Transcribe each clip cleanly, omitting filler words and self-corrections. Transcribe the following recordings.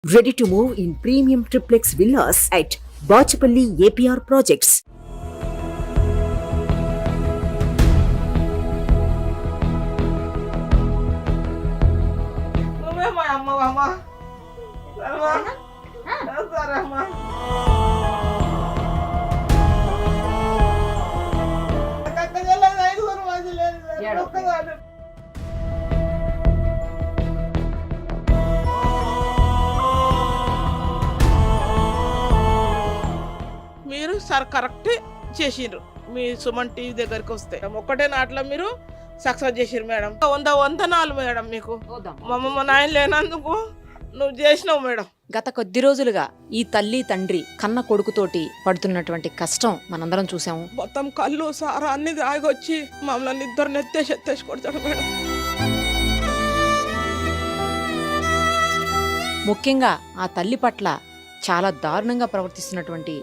Ready to move in premium triplex villas at Bachapalli APR Projects. మీరు sir correct చేసిండ్రు. మీ Suman TV దగ్గరికి వస్తే ఒక్కటే నాట్లో మీరు సక్సెస్ చేసిరు మేడం. వందనాలు మేడం మీకు. మా నాయన లేనందుకు నువ్వు చేసినావు మేడం. గత కొద్ది రోజులుగా ఈ తల్లి తండ్రి కన్న కొడుకుతోటి పడుతున్నటువంటి కష్టం మనందరం చూసాము. మొత్తం కళ్ళు సారా అన్ని తాగొచ్చి మమ్మల్ని ఇద్దరు ఎత్తేసి కొడతాడు మేడం. ముఖ్యంగా ఆ తల్లి పట్ల చాలా దారుణంగా ప్రవర్తిస్తున్నటువంటి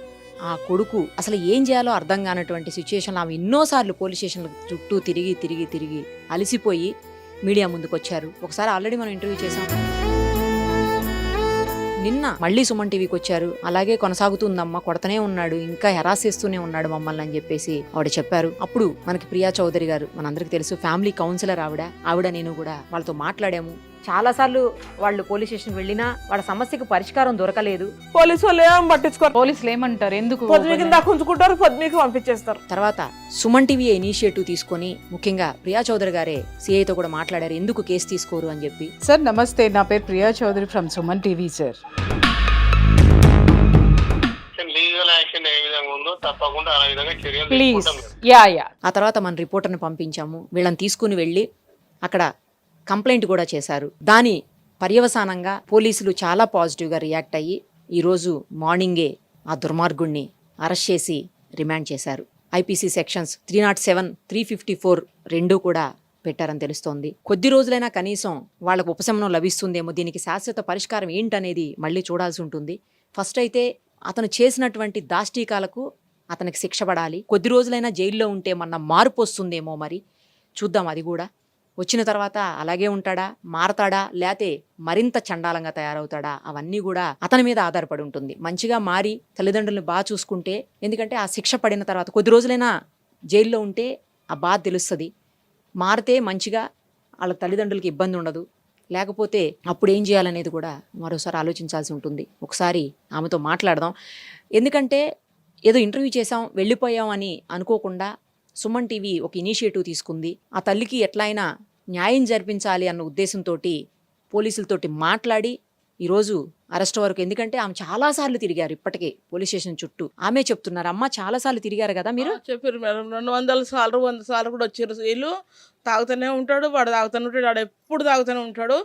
ఆ కొడుకు అసలు ఏం చేయాలో అర్థం కానటువంటి సిచ్యుయేషన్లో ఆమె ఎన్నోసార్లు పోలీస్ స్టేషన్ల చుట్టూ తిరిగి అలసిపోయి మీడియా ముందుకొచ్చారు. ఒకసారి ఆల్రెడీ మనం ఇంటర్వ్యూ చేసాం. నిన్న మళ్ళీ సుమన్ టీవీకి వచ్చారు. అలాగే కొనసాగుతుందమ్మా, కొడతనే ఉన్నాడు, ఇంకా హెరాస్ చేస్తూనే ఉన్నాడు మమ్మల్ని అని చెప్పేసి ఆవిడ చెప్పారు. అప్పుడు మనకి ప్రియా చౌదరి గారు, మనందరికి తెలుసు, ఫ్యామిలీ కౌన్సిలర్ ఆవిడ నేను కూడా వాళ్ళతో మాట్లాడాము. చాలా సార్లు వాళ్ళు పోలీస్ స్టేషన్ వెళ్ళినా వాళ్ళ సమస్యకు పరిష్కారం దొరకలేదు. పోలీసు వాళ్ళు ఏం పట్టించుకోరు. పోలీసులు ఏమంటారు, ఎందుకు ఉంచుకుంటారు, పొద్దుమీకి పంపించేస్తారు. తర్వాత సుమన్ టీవీ ఇనిషియేటివ్ తీసుకొని ముఖ్యంగా ప్రియా చౌదరి గారే సిఐతో కూడా మాట్లాడారు, ఎందుకు కేసు తీసుకోరు అని చెప్పి. సార్ నమస్తే, నా పేరు Priya Chaudhary from Suman TV sir. Please ఆ తర్వాత మన రిపోర్టర్ని పంపించాము. వీళ్ళని తీసుకుని వెళ్ళి అక్కడ కంప్లైంట్ కూడా చేశారు. దాని పర్యవసానంగా పోలీసులు చాలా పాజిటివ్గా రియాక్ట్ అయ్యి ఈరోజు మార్నింగే ఆ దుర్మార్గుణ్ణి అరెస్ట్ చేసి రిమాండ్ చేశారు. ఐపీసీ సెక్షన్స్ 307, 354 రెండూ కూడా పెట్టారని తెలుస్తోంది. కొద్ది రోజులైనా కనీసం వాళ్ళకు ఉపశమనం లభిస్తుందేమో. దీనికి శాశ్వత పరిష్కారం ఏంటనేది మళ్ళీ చూడాల్సి ఉంటుంది. ఫస్ట్ అయితే అతను చేసినటువంటి దాష్టీకాలకు అతనికి శిక్ష పడాలి. కొద్ది రోజులైనా జైల్లో ఉంటే మన మార్పు వస్తుందేమో, మరి చూద్దాం. అది కూడా వచ్చిన తర్వాత అలాగే ఉంటాడా, మారతాడా, లేతే మరింత చండాలంగా తయారవుతాడా, అవన్నీ కూడా అతని మీద ఆధారపడి ఉంటుంది. మంచిగా మారి తల్లిదండ్రులను బాగా చూసుకుంటే, ఎందుకంటే ఆ శిక్ష పడిన తర్వాత కొద్ది రోజులైనా జైల్లో ఉంటే ఆ బాధ తెలుస్తుంది. మారితే మంచిగా వాళ్ళ తల్లిదండ్రులకి ఇబ్బంది ఉండదు. లేకపోతే అప్పుడు ఏం చేయాలనేది కూడా మరోసారి ఆలోచించాల్సి ఉంటుంది. ఒకసారి ఆమెతో మాట్లాడదాం. ఎందుకంటే ఏదో ఇంటర్వ్యూ చేసాం వెళ్ళిపోయాం అని అనుకోకుండా సుమన్ టీవీ ఒక ఇనిషియేటివ్ తీసుకుంది. ఆ తల్లికి ఎట్లయినా న్యాయం జరిపించాలి అన్న ఉద్దేశంతో పోలీసులతోటి మాట్లాడి ఈరోజు అరెస్ట్ వరకు, ఎందుకంటే ఆమె చాలాసార్లు తిరిగారు ఇప్పటికే పోలీస్ స్టేషన్ చుట్టూ. ఆమె చెప్తున్నారు, అమ్మ చాలాసార్లు తిరిగారు కదా మీరు. చెప్పారు మేడం, 200 సార్లు 100 సార్లు కూడా వచ్చారు. వీళ్ళు తాగుతూనే ఉంటాడు, వాడు తాగుతూనే ఉంటాడు, వాడు ఎప్పుడు తాగుతూనే ఉంటాడు.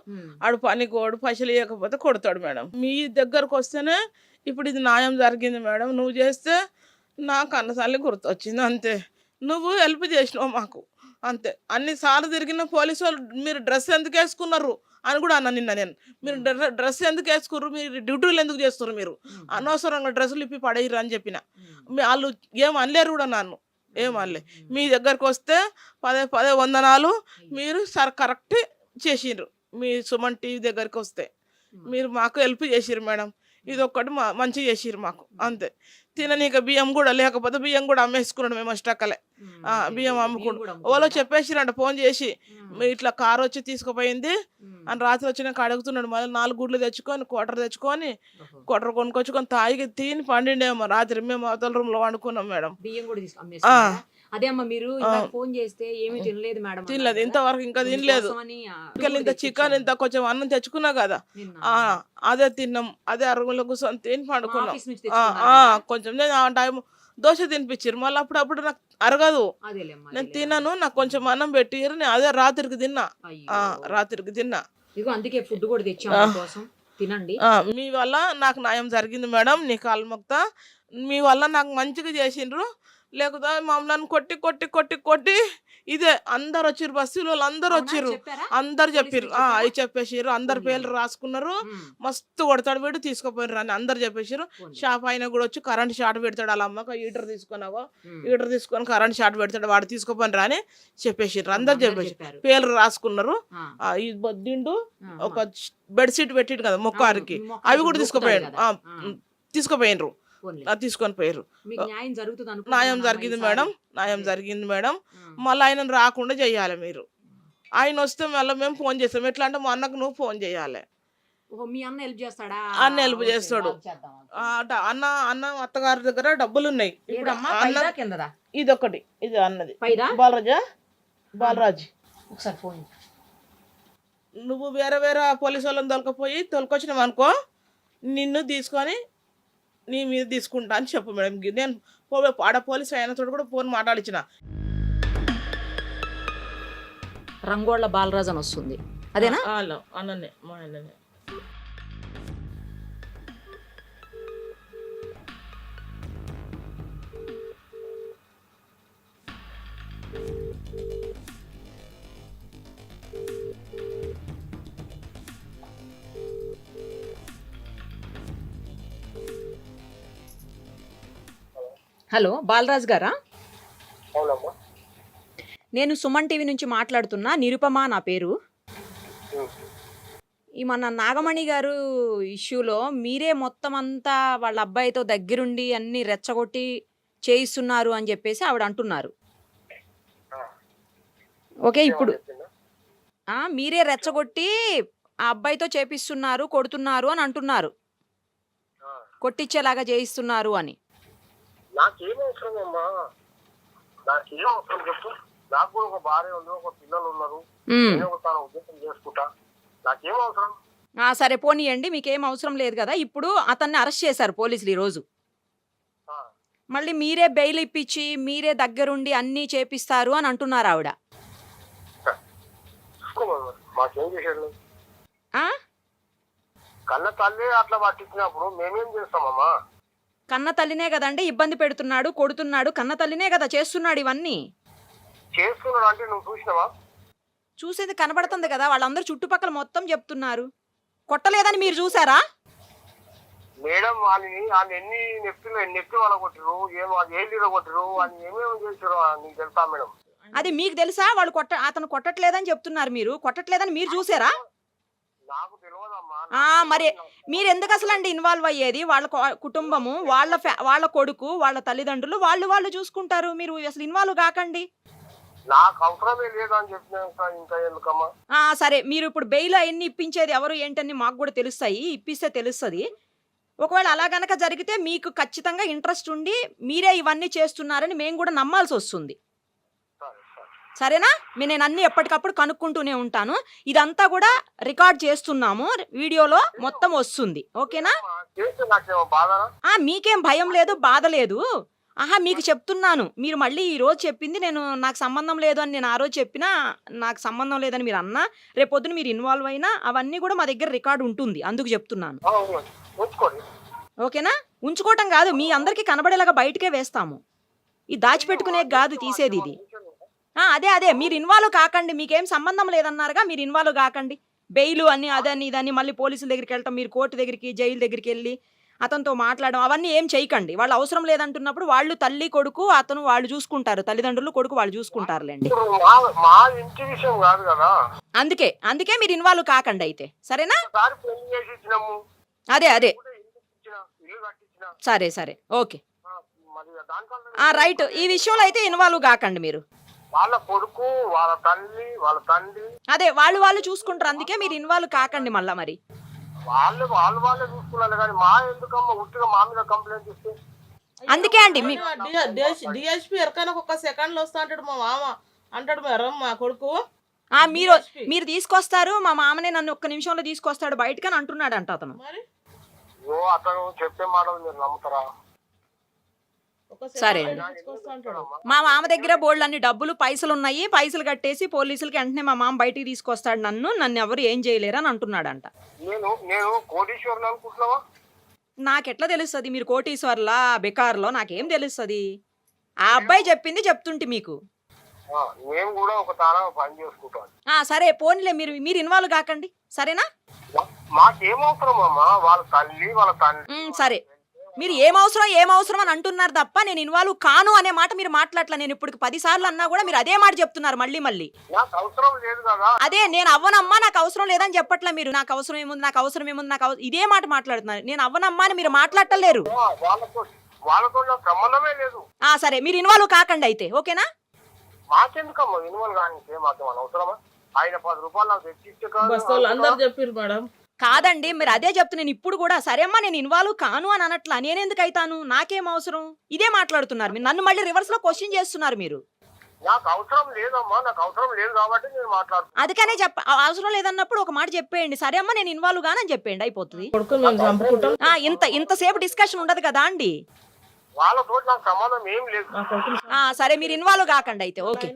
ఆడు పనికోడు, పైసలు ఇవ్వకపోతే కొడతాడు మేడం. మీ దగ్గరకు వస్తేనే ఇప్పుడు ఇది న్యాయం జరిగింది మేడం. నువ్వు చేస్తే నాకు అన్నసార్లు గుర్తొచ్చింది, అంతే. నువ్వు హెల్ప్ చేసినావు మాకు, అంతే. అన్నిసార్లు తిరిగిన పోలీసు వాళ్ళు మీరు డ్రెస్ ఎందుకు వేసుకున్నారు అని కూడా అన్నా నిన్న నేను. మీరు డ్రెస్ ఎందుకు వేసుకుర్రు, మీరు డ్యూటీలు ఎందుకు చేస్తున్నారు, మీరు అనవసరంగా డ్రెస్సులు ఇప్పి పడేయరు అని చెప్పిన. వాళ్ళు ఏం అనలేరు కూడా, నన్ను ఏం అనలే. మీ దగ్గరకు వస్తే పదే వందనాలు. మీరు సార్ కరెక్ట్ చేసిండ్రు. మీ సుమన్ టీవీ దగ్గరికి వస్తే మీరు మాకు హెల్ప్ చేసిర్రు మేడం. ఇది ఒక్కటి మంచిగా చేసిర్రు మాకు, అంతే. తిననీక బియ్యం కూడా లేకపోతే బియ్యం కూడా అమ్మేసుకున్నాడు మేము అష్టక్కలే. బియ్యం అమ్ముకుంటు ఓలో చెప్పేసిరంట ఫోన్ చేసి, ఇట్లా కారు వచ్చి తీసుకుపోయింది అని. రాత్రి వచ్చినాక అడుగుతున్నాడు. మళ్ళీ 4 గుడ్లు తెచ్చుకొని క్వార్టర్ కొనుక్కొచ్చుకొని తాగి తిని పండిండేమో రాత్రి. మేము అవతల రూమ్ లో వండుకున్నాం మేడం. అదే అమ్మ, మీరు ఫోన్ చేస్తే ఏమీ తినలేదు మేడం. తినలేదు ఇంతవరకు, ఇంకా తినలేదు. ఇంత చికెన్ ఇంత కొంచెం అన్నం తెచ్చుకున్నా కదా, అదే తిన్నాం. అదే అరుగులో కూర్చొని తిని పండుకున్నాం. కొంచెం ఆ టైం దోశ తినిపించారు. మళ్ళీ అప్పుడప్పుడు నాకు అరగదు, నేను తిన్నాను. నాకు కొంచెం అన్నం పెట్టిరు, నేను అదే రాత్రికి తిన్నా. అందుకే ఫుడ్ కూడా తెచ్చాము, తినండి. మీ వల్ల నాకు న్యాయం జరిగింది మేడం. నీ కాలు మొక్తా. మీ వల్ల నాకు మంచిగా చేసిండ్రు. లేకపోతే మమ్మల్ని కొట్టి ఇదే అందరు వచ్చిర్రు, బస్సులో వాళ్ళు అందరు వచ్చిర్రు, అందరు చెప్పిర్రు. అవి చెప్పేసిర్రు, అందరి పేర్లు రాసుకున్నారు. మస్తు కొడతాడు వీడు, తీసుకుపోయిర్రు అని అందరు చెప్పేసిర్రు. షాప్ ఆయన కూడా వచ్చి కరెంట్ షార్ట్ పెడతాడు, వాళ్ళ అమ్మక ఈటర్ తీసుకున్నావో, ఈటర్ తీసుకొని కరెంట్ షార్ట్ పెడతాడు, వాడు తీసుకుపోయినరా అని చెప్పేసిర్రు. అందరు చెప్పేసి పేర్లు రాసుకున్నారు. ఈ దిండు ఒక బెడ్షీట్ పెట్టిడు కదా మొక్కారికి, అవి కూడా తీసుకుపోయినరు, తీసుకొని పోయారు. న్యాయం జరిగింది మేడం, న్యాయం జరిగింది మేడం. మళ్ళీ ఆయన రాకుండా చెయ్యాలి మీరు. ఆయన వస్తే మళ్ళీ మేము ఫోన్ చేస్తాం. ఎట్లా అంటే మా అన్నకు నువ్వు ఫోన్ చేయాలి. అన్న హెల్ప్ చేస్తాడు. అన్న అత్తగారి దగ్గర డబ్బులు ఉన్నాయి. ఇది ఒకటి, ఇది అన్నది బాలరాజ్. నువ్వు వేరే వేరే పోలీసు వాళ్ళని తొలకొచ్చినావు అనుకో, నిన్ను తీసుకొని నీ మీద తీసుకుంటా అని చెప్పు మేడం. నేను ఆడ పోలీసు ఆయనతో కూడా ఫోన్ మాట్లాడించిన. రంగోళ్ళ బాలరాజ్ అని వస్తుంది, అదేనా? అన్ననే, మా ఆయననే. హలో, బాలరాజ్ గారా? నేను సుమన్ టీవీ నుంచి మాట్లాడుతున్నా, నిరుపమ నా పేరు. ఈ మన నాగమణి గారు ఇష్యూలో మీరే మొత్తం అంతా వాళ్ళ అబ్బాయితో దగ్గరుండి అన్ని రెచ్చగొట్టి చేయిస్తున్నారు అని చెప్పేసి ఆవిడ అంటున్నారు. ఓకే, ఇప్పుడు మీరే రెచ్చగొట్టి ఆ అబ్బాయితో చేపిస్తున్నారు, కొడుతున్నారు అని అంటున్నారు, కొట్టించేలాగా చేయిస్తున్నారు అని. నాకేం అవసరం అమ్మా, నాకేం అవసరం చెప్పు. నాకు కూడా ఒక భార్య ఉంది, ఒక పిల్లలు ఉన్నారు, నేను ఒక తాను ఉద్యోగం చేసుకుంటా, నాకేం అవసరం. సరే పోనీయండి, మీకేం అవసరం లేదు కదా. ఇప్పుడు అతన్ని అరెస్ట్ చేశారు పోలీసులు ఈరోజు. మళ్ళీ మీరే బెయిల్ ఇప్పించి మీరే దగ్గరుండి అన్నీ చేపిస్తారు అని అంటున్నారు ఆవిడ. మాకేం చేశాడు? కన్న తల్లి అట్లా పట్టించినప్పుడు మేమేం చేస్తామమ్మా? కన్న తల్లినే కదండి ఇబ్బంది పెడుతున్నాడు, కొడుతున్నాడు, కన్న తల్లినే కదా చేస్తున్నాడు ఇవన్నీ. చేస్తున్నాడు అంటే నువ్వు చూసినావా? చూసేది కనబడుతుంది కదా, వాళ్ళందరూ చుట్టుపక్కల మొత్తం చెప్తున్నారు. కొట్టలేదని మీరు చూసారా? మేడం వాళ్ళని ఎన్ని నెప్పి వాళ్ళ కొట్టిరు, ఏమో ఏళ్ళు కొట్టిరు అని ఏమేమి చేసారు నీకు తెలుసా మేడం? అది మీకు తెలుసా? వాళ్ళు అతను కొట్టట్లేదని చెప్తున్నారు, మీరు కొట్టట్లేదని మీరు చూసారా? నాకు తెలియదమ్మా. మరి మీరు ఎందుకు అసలు అండి ఇన్వాల్వ్ అయ్యేది? వాళ్ళ కుటుంబము, వాళ్ళ కొడుకు, వాళ్ళ తల్లిదండ్రులు వాళ్ళు చూసుకుంటారు, మీరు అసలు ఇన్వాల్వ్ కాకండి. నాకు అవసరమే లేదని చెప్పినా ఇంకా ఎందుకమ్మా? సరే, మీరు ఇప్పుడు బెయిల్ అవన్నీ ఇప్పించేది ఎవరు ఏంటని మాకు కూడా తెలుస్తాయి, ఇప్పిస్తే తెలుస్తుంది. ఒకవేళ అలా గనక జరిగితే మీకు ఖచ్చితంగా ఇంట్రెస్ట్ ఉండి మీరే ఇవన్నీ చేస్తున్నారని మేము కూడా నమ్మాల్సి వస్తుంది. సరేనా? నేను అన్ని ఎప్పటికప్పుడు కనుక్కుంటూనే ఉంటాను. ఇదంతా కూడా రికార్డ్ చేస్తున్నాము, వీడియోలో మొత్తం వస్తుంది. ఓకేనా? మీకేం భయం లేదు, బాధ లేదు. మీకు చెప్తున్నాను, మీరు మళ్ళీ ఈ రోజు చెప్పింది నాకు సంబంధం లేదు అని నేను ఆ రోజు చెప్పినా, నాకు సంబంధం లేదని మీరు అన్నా, రేపొద్దున మీరు ఇన్వాల్వ్ అయినా అవన్నీ కూడా మా దగ్గర రికార్డు ఉంటుంది, అందుకు చెప్తున్నాను. ఓకేనా? ఉంచుకోవటం కాదు, మీ అందరికీ కనబడేలాగా బయటకే వేస్తాము. ఇది దాచిపెట్టుకునే కాదు తీసేది ఇది. అదే మీరు ఇన్వాల్వ్ కాకండి, మీకేం సంబంధం లేదన్నారుగా, మీరు ఇన్వాల్వ్ కాకండి. బెయిల్ అని అదని ఇదని మళ్ళీ పోలీసుల దగ్గరికి వెళ్ళటం, మీరు కోర్టు దగ్గరికి జైలు దగ్గరికి వెళ్ళి అతనితో మాట్లాడడం అవన్నీ ఏం చేయకండి. వాళ్ళు అవసరం లేదంటున్నప్పుడు వాళ్ళు తల్లి కొడుకు అతను వాళ్ళు చూసుకుంటారు, తల్లిదండ్రులు కొడుకు వాళ్ళు చూసుకుంటారులేండి. అందుకే మీరు ఇన్వాల్వ్ కాకండి అయితే, సరేనా? అదే సరే ఓకే రైట్. ఈ విషయంలో అయితే ఇన్వాల్వ్ కాకండి మీరు. వాళ్ళ కొడుకు, వాళ్ళ తల్లి, వాళ్ళ తండ్రి అదే వాళ్ళు చూసుకుంటారు, అందుకే మీరు ఇన్వాల్వ్ కాకండి. మళ్ళా మరి వాళ్ళే చూసుకున్నారు కానీ మా ఎందుకమ్మా ఉట్టిగా మా మీద కంప్లైంట్ ఇస్తే? అందుకే అండి డిఎస్పీ ఎరకనకు ఒక సెకండ్ లో వస్తా అంటాడు మా మామ అంటాడు మేడం, మా కొడుకు. మీరు తీసుకొస్తారు, మా మామనే నన్ను ఒక్క నిమిషంలో తీసుకొస్తాడు బయటకని అంటున్నాడు అంట అతను. అతను చెప్పే మాటలు మీరు నమ్ముతారా? సరే, మా మామ దగ్గర బోల్డ్ అన్ని డబ్బులు పైసలు ఉన్నాయి, పైసలు కట్టేసి పోలీసులకి వెంటనే మా మామ బయటికి తీసుకొస్తాడు, నన్ను ఎవరు ఏం చేయలేరు అని అంటున్నాడంట. నాకెట్లా తెలుస్తుంది మీరు కోటీశ్వర్లా బెకార్లో? నాకేం తెలుస్తుంది? ఆ అబ్బాయి చెప్పింది చెప్తుంటే మీకు. మేము కూడా ఒక తాన పని చేసుకుంటాం. సరే పోనీలే, మీరు ఇన్వాల్వ్ కాకండి, సరేనా? మాకేమవసరం అమ్మా, వాళ్ళ తల్లి వాళ్ళ తండ్రి. సరే, మీరు ఏమవసరం అని అంటున్నారు తప్ప నేను ఇన్వాల్వ్ కాను అనే మాట మీరు మాట్లాడలే. నేను ఇప్పుడు 10 సార్లు అన్నా కూడా మీరు అదే మాట చెప్తున్నారు మళ్ళీ. నాకు అవసరం లేదు కదా. అదే నేను అవ్వనమ్మా, నాకు అవసరం లేదని చెప్పట్లే మీరు. నాకు అవసరం ఏముంది, ఇదే మాట మాట్లాడుతున్నారు. నేను అవ్వనమ్మా అని మీరు మాట్లాడలేరు. వాళ్ళతో నాకు సంబంధమే లేదు. సరే, మీరు ఇన్వాల్వ్ కాకండి అయితే, ఓకేనా? మాకెందుకమ్మా ఇన్వాల్వ్ కానీ, మాకు అవసరమా? ఆయన 10 రూపాయలు నాకు తెచ్చి బస్తోళ్ళు అందరు చెప్పారు మేడం. కాదండి, మీరు అదే చెప్తున్నాను ఇప్పుడు కూడా. సరే అమ్మా నేను ఇన్వాల్వ్ కాను అని అనట్లా, నేనెందుకు అవుతాను, నాకేం అవసరం, ఇదే మాట్లాడుతున్నారు మీరు. నన్ను మళ్ళీ రివర్స్ లో క్వశ్చన్ చేస్తున్నారు మీరు. నాకు అవసరం లేదమ్మా, నాకు అవసరం లేదు కాబట్టి నేను మాట్లాడుతున్నాను. అందుకనే అవసరం లేదన్నప్పుడు ఒక మాట చెప్పేయండి, సరే అమ్మా నేను ఇన్వాల్వ్ గానని చెప్పేయండి, అయిపోతుంది. కొడుకుని మేము చంపుకుంటాం. ఇంతసేపు డిస్కషన్ ఉండదు కదా అండి. వాళ్ళతో నాకు సంబంధం ఏం లేదు. సరే, మీరు ఇన్వాల్వ్ కాకండి అయితే, ఓకే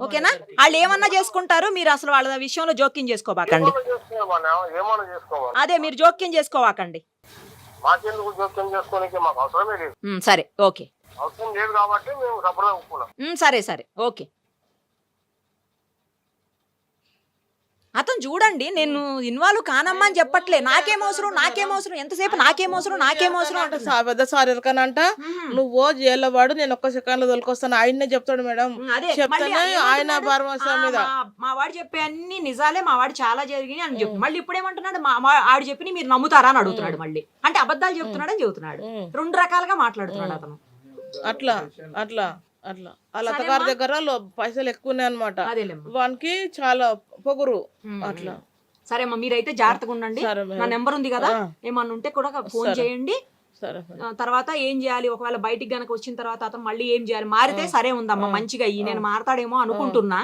ఓకేనా? వాళ్ళు ఏమన్నా చేసుకుంటారు, మీరు అసలు వాళ్ళ విషయంలో జోక్యం చేసుకోబాకండి. ఏమన్నా చేసుకోవాలి, అదే మీరు జోక్యం చేసుకోవాకండి. మాకెందుకు జోక్యం చేసుకోనికి, మాకు అవసరమే లేదు. సరే, ఓకే, అవసరం లేదు కాబట్టి మేము సపరేట్ ఒప్పుకున్నాం. సరే, ఓకే. అతను చూడండి, నేను ఇన్వాల్వ్ కానమ్మా అని చెప్పట్లే. నాకేం అవసరం, ఎంతసేపు నాకేం అవసరం అంటే పెద్ద సార్ ఎరకనంట, నువ్వు జైల్లో వాడు, నేను ఒక్క సెకండ్ లో తొలకొస్తాను ఆయన్నే చెప్తాడు మేడం. చెప్తానే ఆయన భరోసా మీద మా వాడు చెప్పే అన్ని నిజాలే, మా వాడు చాలా జరిగినాయి అని చెప్పి మళ్ళీ ఇప్పుడు ఏమంటున్నాడు, ఆడు చెప్పి మీరు నమ్ముతారా అని అడుగుతున్నాడు మళ్ళీ. అంటే అబద్ధాలు చెప్తున్నాడని చెబుతున్నాడు. 2 రకాలుగా మాట్లాడుతున్నాడు అతను. అట్లా వాళ్ళ అత్తగారి దగ్గర పైసలు ఎక్కువనే అనమాట, వానికి చాలా పొగురు అట్లా. సరే అమ్మా, మీరైతే జాగ్రత్తగా ఉండండి. నా నెంబర్ ఉంది కదా, ఏమన్నా ఉంటే కూడా ఫోన్ చేయండి. తర్వాత ఏం చేయాలి, ఒకవేళ బయటికి గనక వచ్చిన తర్వాత అతను మళ్ళీ ఏం చేయాలి, మారితే సరే ఉందమ్మా మంచిగా అయ్యి నేను మారతాడేమో అనుకుంటున్నా.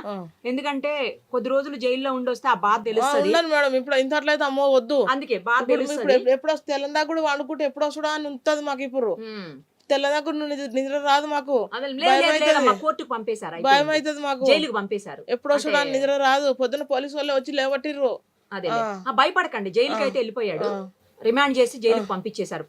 ఎందుకంటే కొద్ది రోజులు జైల్లో ఉండొస్తే ఆ బాధ తెలుస్తుంది మేడం. ఇప్పుడు ఇంత అట్లయితే అమ్మో వద్దు, అందుకే బాధ తెలుస్తుంది. ఎప్పుడు వస్తే తెల్లందా కూడా వండుకుంటే ఎప్పుడు వస్తుడా అని ఉంటది మాకు. ఇప్పుడు తెల్లదాకా నిద్ర రాదు మాకు, కోర్టుకు పంపేశారు, భయం అవుతుంది మాకు, జైలుకు పంపేశారు. ఎప్పుడు వస్తుడా నిద్ర రాదు. పొద్దున పోలీసు వాళ్ళే వచ్చి లేవట్టిర్రు. అదే భయపడకండి, జైలుకి అయితే వెళ్ళిపోయాడు. రిమాండ్ చేసి జైలుకి పంపించారు.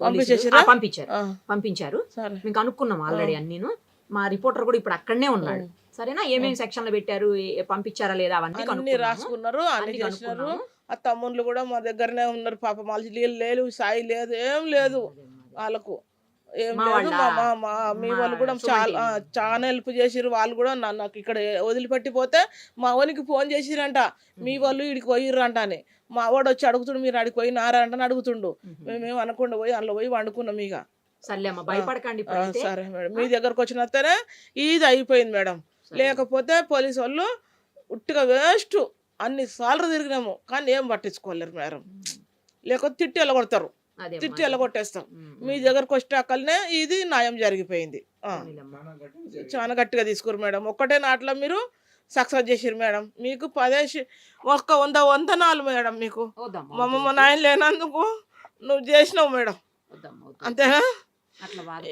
పంపించారు. మీకు అనుకున్నాం ఆల్రెడీ అన్నీను. మా రిపోర్టర్ కూడా ఇప్పుడు అక్కడనే ఉన్నాడు. సరేనా, ఏమేమి సెక్షన్లు పెట్టారు, పంపించారా లేదా అవన్నీ రాసుకున్నారు, అన్ని చేసినారు. ఆ తమ్ముళ్ళు కూడా మా దగ్గరనే ఉన్నారు. పాప మళ్ళీ లేదు, సాయి లేదు, ఏం లేదు వాళ్ళకు, ఏం లేదు. మీ వాళ్ళు కూడా చాలా హెల్ప్ చేసిర్రు. వాళ్ళు కూడా నాకు ఇక్కడ వదిలిపెట్టిపోతే మా వానికి ఫోన్ చేసిరంట, మీ వాళ్ళు ఇడికి పోయిర్రంట అని. మా వాడు వచ్చి అడుగుతుండు, మీరు అడిగి పోయినారా అంటే అడుగుతుండు. మేమేం అనకుండా పోయి అందులో పోయి వండుకున్నాం. ఇక సరే మేడం, మీ దగ్గరకు వచ్చినతేనే ఇది అయిపోయింది మేడం. లేకపోతే పోలీసు వాళ్ళు ఉట్టిగా వేస్ట్, అన్ని సార్లు తిరిగినాము కానీ ఏం పట్టించుకోలేరు మేడం. లేకపోతే తిట్టి వెళ్ళగొడతారు, తిట్టి వెళ్ళగొట్టేస్తాం. మీ దగ్గరకు వచ్చాకనే ఇది న్యాయం జరిగిపోయింది. చాలా గట్టిగా తీసుకురు మేడం. ఒక్కటే నాట్లో మీరు సక్సెస్ చేసిరు మేడం. మీకు 100 వందనాలు మేడం. మీకు మా నాయన లేనందుకు నువ్వు చేసినావు మేడం, అంతేనా?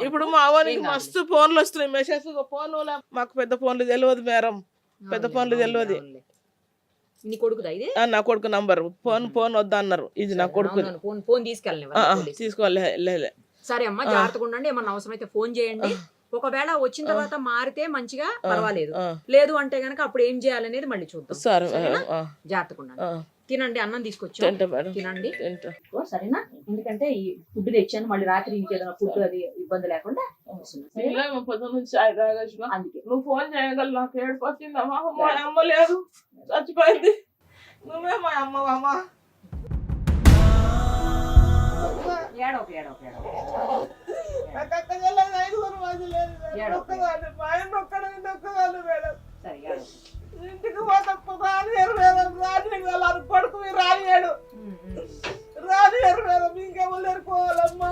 ఇప్పుడు మా వారికి మస్తు ఫోన్లు వస్తున్నాయి, మెసేజ్. ఫోన్లు మాకు పెద్ద ఫోన్లు తెలియదు మేడం, పెద్ద ఫోన్లు తెలియదు. నా కొడుకు నంబర్ ఫోన్ వద్దా అన్నారు. ఇది నా కొడుకు తీసుకోవాలి. సరే అమ్మా, జాగ్రత్తగా ఉండండి. ఏమన్నా అవసరం అయితే ఫోన్ చేయండి. ఒకవేళ వచ్చిన తర్వాత మారితే మంచిగా పర్వాలేదు, లేదు అంటే గనక అప్పుడు ఏం చేయాలనేది మళ్ళీ చూద్దాం. జాగ్రత్తగా ఉండండి. తినండి, అన్నం తీసుకొచ్చాను, తినండి సరేనా? ఎందుకంటే ఈ ఫుడ్ తెచ్చాను, మళ్ళీ రాత్రి ఇంకేదైనా ఫుడ్ అది ఇబ్బంది లేకుండా. అందుకే నువ్వు ఫోన్ చేయగలరు. నాకు ఏడుపు వచ్చిందమ్మా, మా అమ్మ లేదు, చచ్చిపోయింది. నువ్వే మా అమ్మ. ఇంటికి కొడుకు రానియాడు, ఇంకేమో లేరుకోవాలమ్మా,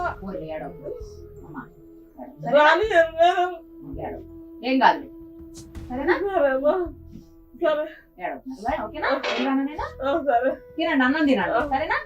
రానియారు మేడం. ఏం కాదు, సరేనా? తినండి, అన్నం తినండి, సరేనా?